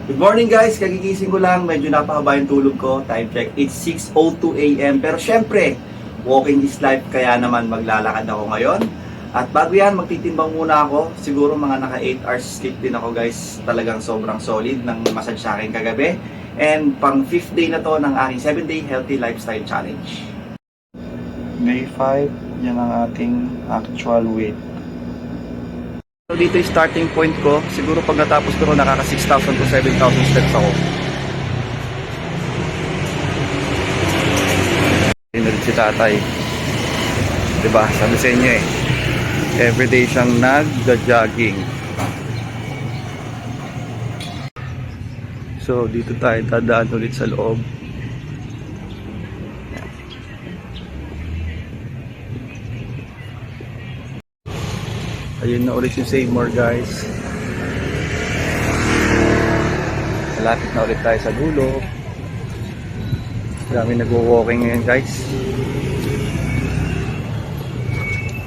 Good morning guys, kagigising ko lang, medyo napakaba yung tulog ko. Time check, it's 6:02 AM. Pero syempre, walking is life, kaya naman maglalakad ako ngayon. At bago yan, magtitimbang muna ako. Siguro mga naka 8 hours sleep din ako guys. Talagang sobrang solid ng massage sa akin kagabi. And pang 5th day na to ng aking 7-day healthy lifestyle challenge. Day 5, yan ang ating actual weight. So dito yung starting point ko. Siguro pag natapos ko nakaka 6,000 to 7,000 steps ako. Pinulit si tatay. Diba? Sabi sa inyo everyday siyang nag-jogging. So dito tayo dadaan ulit sa loob. Ayun na ulit yung Save More guys. Malapit na ulit tayo sa dulo. Marami nag-walking ngayon guys.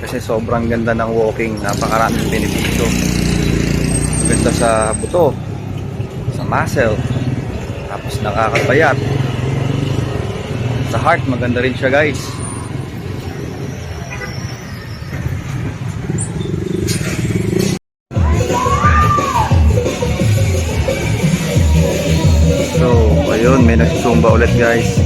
Kasi sobrang ganda ng walking. Napakaraming benepisyo. Ganda sa buto, sa muscle, tapos nakakapayat. Sa heart maganda rin siya guys. Ayun, may nagsusumba ulit guys.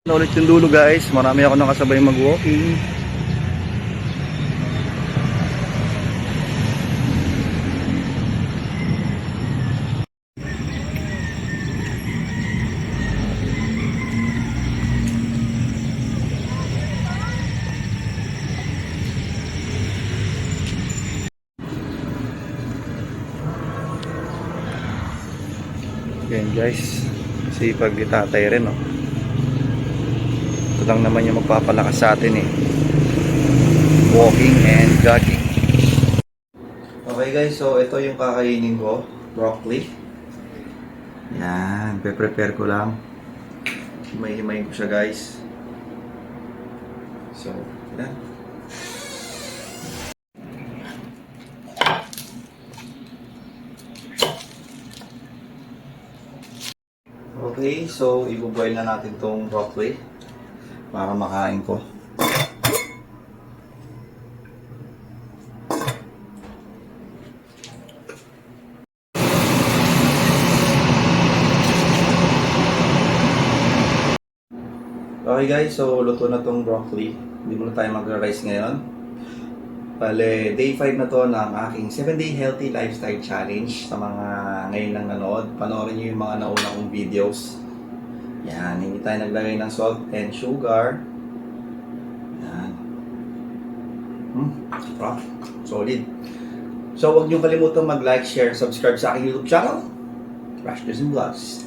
Ulit yung dulo guys. Marami ako nakasabay mag-walking. Yan guys, sipag ni tatay rin ito lang naman yung magpapalakas sa atin walking and jogging. Okay guys, so ito yung kakainin ko, broccoli. Yan, prepare ko lang. Himay-himay ko siya guys. So, yan. Okay, so i-boil na natin tong broccoli para makain ko. Okay guys, so luto na tong broccoli. Hindi muna tayo magra-rice ngayon. Bale, day 5 na to ng aking 7-day healthy lifestyle challenge. Sa mga ngayon lang nanood, panoorin nyo yung mga nauna kong videos. Yan, hindi tayo naglagay ng salt and sugar. Yan. Sarap. Solid. So, huwag nyo kalimutan mag-like, share, subscribe sa aking YouTube channel. Rush News and Vlogs.